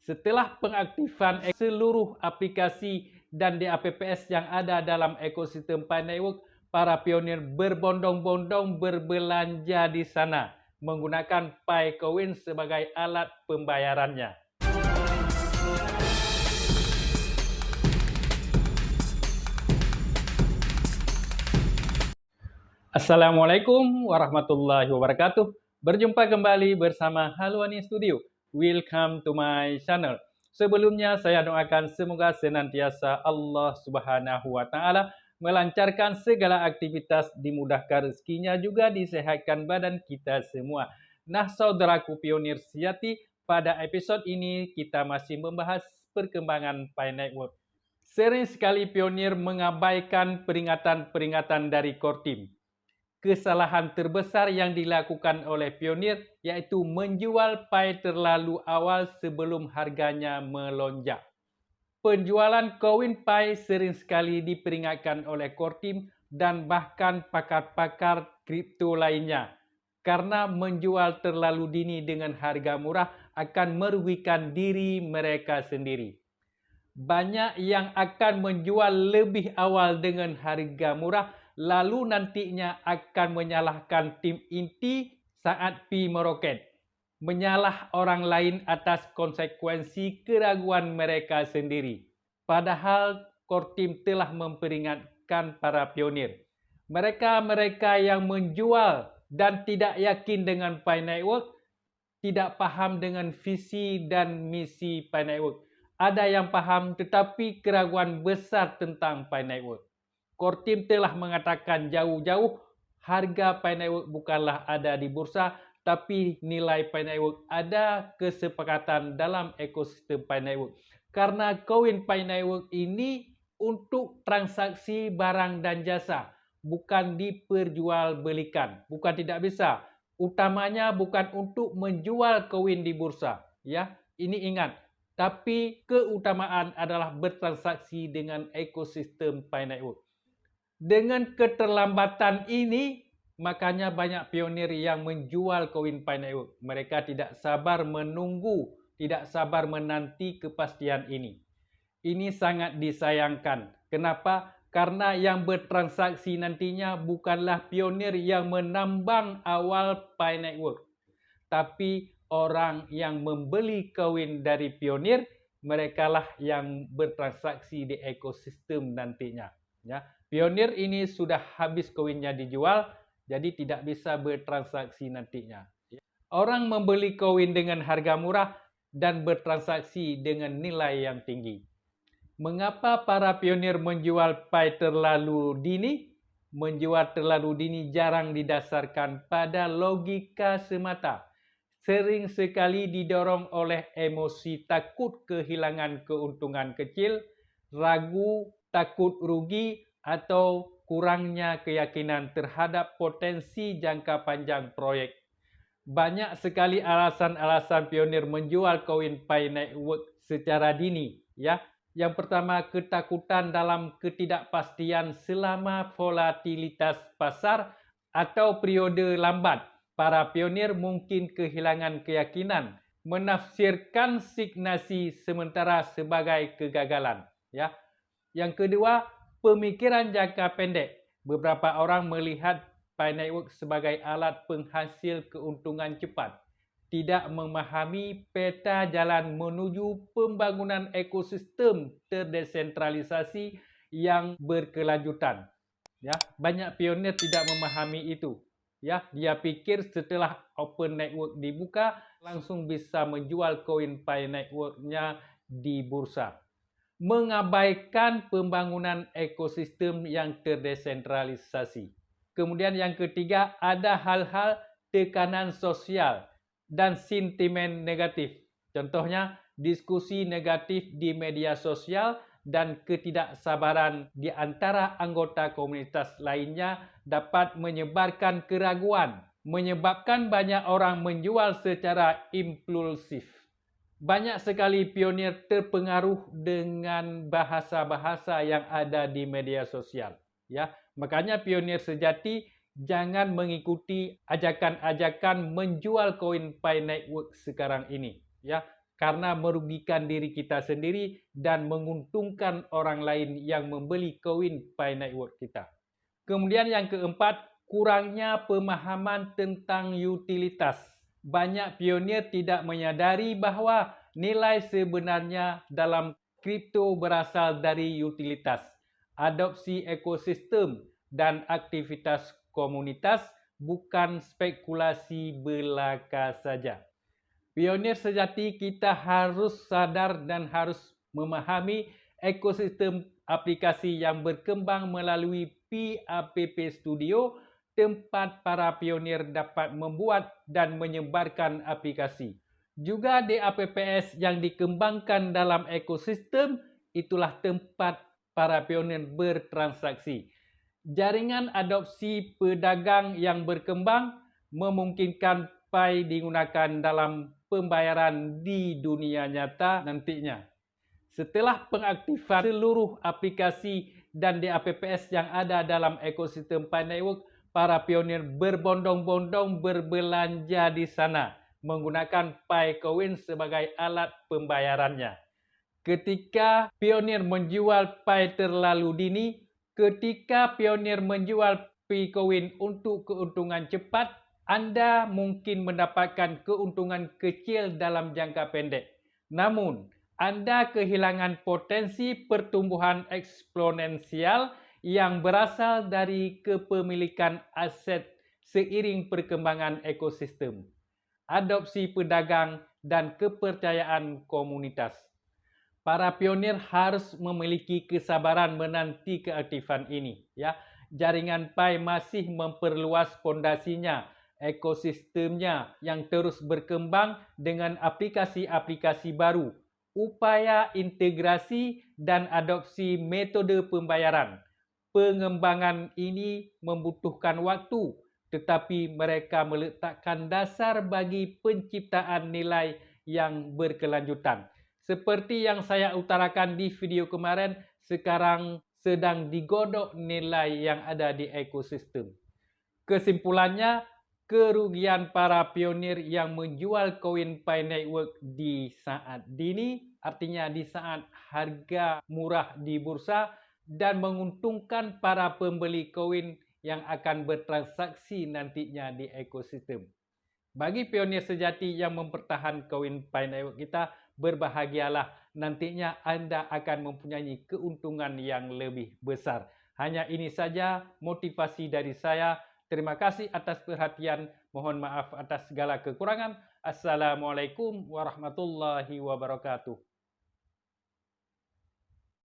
Setelah pengaktifan seluruh aplikasi dan DApps yang ada dalam ekosistem Pi Network, para pionir berbondong-bondong berbelanja di sana menggunakan Pi Coin sebagai alat pembayarannya. Assalamualaikum warahmatullahi wabarakatuh. Berjumpa kembali bersama Haluani Studio. Welcome to my channel. Sebelumnya saya doakan semoga senantiasa Allah Subhanahu wa taala melancarkan segala aktivitas, dimudahkan rezekinya, juga disehatkan badan kita semua. Nah, saudaraku pionir sejati, pada episod ini kita masih membahas perkembangan Pi Network. Sering sekali pionir mengabaikan peringatan-peringatan dari core team. Kesalahan terbesar yang dilakukan oleh pionir iaitu menjual Pi terlalu awal sebelum harganya melonjak. Penjualan koin Pi sering sekali diperingatkan oleh core team dan bahkan pakar-pakar kripto lainnya, karena menjual terlalu dini dengan harga murah akan merugikan diri mereka sendiri. Banyak yang akan menjual lebih awal dengan harga murah, lalu nantinya akan menyalahkan tim inti saat Pi meroket, menyalah orang lain atas konsekuensi keraguan mereka sendiri. Padahal core team telah memperingatkan para pionir. Mereka yang menjual dan tidak yakin dengan Pi Network, tidak paham dengan visi dan misi Pi Network. Ada yang paham tetapi keraguan besar tentang Pi Network. Core team telah mengatakan jauh-jauh harga Pi Network bukanlah ada di bursa, tapi nilai Pi Network ada kesepakatan dalam ekosistem Pi Network. Karena koin Pi Network ini untuk transaksi barang dan jasa, bukan diperjualbelikan, bukan tidak bisa. Utamanya bukan untuk menjual koin di bursa, ya. Ini ingat. Tapi keutamaan adalah bertransaksi dengan ekosistem Pi Network. Dengan keterlambatan ini, makanya banyak pionir yang menjual koin Pi Network. Mereka tidak sabar menunggu, tidak sabar menanti kepastian ini. Ini sangat disayangkan. Kenapa? Karena yang bertransaksi nantinya bukanlah pionir yang menambang awal Pi Network, tapi orang yang membeli koin dari pionir, merekalah yang bertransaksi di ekosistem nantinya. Ya. Pionir ini sudah habis koinnya dijual, jadi tidak bisa bertransaksi nantinya. Orang membeli koin dengan harga murah dan bertransaksi dengan nilai yang tinggi. Mengapa para pionir menjual Pi terlalu dini? Menjual terlalu dini jarang didasarkan pada logika semata. Sering sekali didorong oleh emosi takut kehilangan keuntungan kecil, ragu, takut rugi, atau kurangnya keyakinan terhadap potensi jangka panjang proyek. Banyak sekali alasan-alasan pionir menjual koin Pi Network secara dini, ya. Yang pertama, ketakutan dalam ketidakpastian selama volatilitas pasar atau periode lambat. Para pionir mungkin kehilangan keyakinan, menafsirkan signasi sementara sebagai kegagalan, ya. Yang kedua, pemikiran jangka pendek. Beberapa orang melihat Pi Network sebagai alat penghasil keuntungan cepat, tidak memahami peta jalan menuju pembangunan ekosistem terdesentralisasi yang berkelanjutan. Ya, banyak pionir tidak memahami itu. Ya, dia pikir setelah Open Network dibuka langsung bisa menjual koin Pi Network-nya di bursa. Mengabaikan pembangunan ekosistem yang terdesentralisasi. Kemudian yang ketiga, ada hal-hal tekanan sosial dan sentimen negatif. Contohnya, diskusi negatif di media sosial dan ketidaksabaran di antara anggota komunitas lainnya dapat menyebarkan keraguan, menyebabkan banyak orang menjual secara impulsif. Banyak sekali pionir terpengaruh dengan bahasa-bahasa yang ada di media sosial. Ya, makanya pionir sejati jangan mengikuti ajakan-ajakan menjual koin Pi Network sekarang ini. Ya, karena merugikan diri kita sendiri dan menguntungkan orang lain yang membeli koin Pi Network kita. Kemudian yang keempat, kurangnya pemahaman tentang utilitas. Banyak pionir tidak menyadari bahawa nilai sebenarnya dalam kripto berasal dari utilitas, adopsi ekosistem dan aktivitas komunitas, bukan spekulasi belaka saja. Pionir sejati kita harus sadar dan harus memahami ekosistem aplikasi yang berkembang melalui PAPP Studio, tempat para pionir dapat membuat dan menyebarkan aplikasi. Juga DApps yang dikembangkan dalam ekosistem, itulah tempat para pionir bertransaksi. Jaringan adopsi pedagang yang berkembang memungkinkan Pi digunakan dalam pembayaran di dunia nyata nantinya. Setelah pengaktifan seluruh aplikasi dan DApps yang ada dalam ekosistem Pi Network, para pionir berbondong-bondong berbelanja di sana menggunakan Pi Coin sebagai alat pembayarannya. Ketika pionir menjual Pi terlalu dini, ketika pionir menjual Pi Coin untuk keuntungan cepat, anda mungkin mendapatkan keuntungan kecil dalam jangka pendek. Namun, anda kehilangan potensi pertumbuhan eksponensial yang berasal dari kepemilikan aset seiring perkembangan ekosistem, adopsi pedagang, dan kepercayaan komunitas. Para pionir harus memiliki kesabaran menanti keaktifan ini. Ya, jaringan Pi masih memperluas fondasinya, ekosistemnya yang terus berkembang dengan aplikasi-aplikasi baru, upaya integrasi dan adopsi metode pembayaran. Pengembangan ini membutuhkan waktu, tetapi mereka meletakkan dasar bagi penciptaan nilai yang berkelanjutan. Seperti yang saya utarakan di video kemarin, sekarang sedang digodok nilai yang ada di ekosistem. Kesimpulannya, kerugian para pionir yang menjual koin Pi Network di saat dini, artinya di saat harga murah di bursa, dan menguntungkan para pembeli koin yang akan bertransaksi nantinya di ekosistem. Bagi pionir sejati yang mempertahankan koin Pi Network kita, berbahagialah, nantinya anda akan mempunyai keuntungan yang lebih besar. Hanya ini saja motivasi dari saya. Terima kasih atas perhatian. Mohon maaf atas segala kekurangan. Assalamualaikum warahmatullahi wabarakatuh.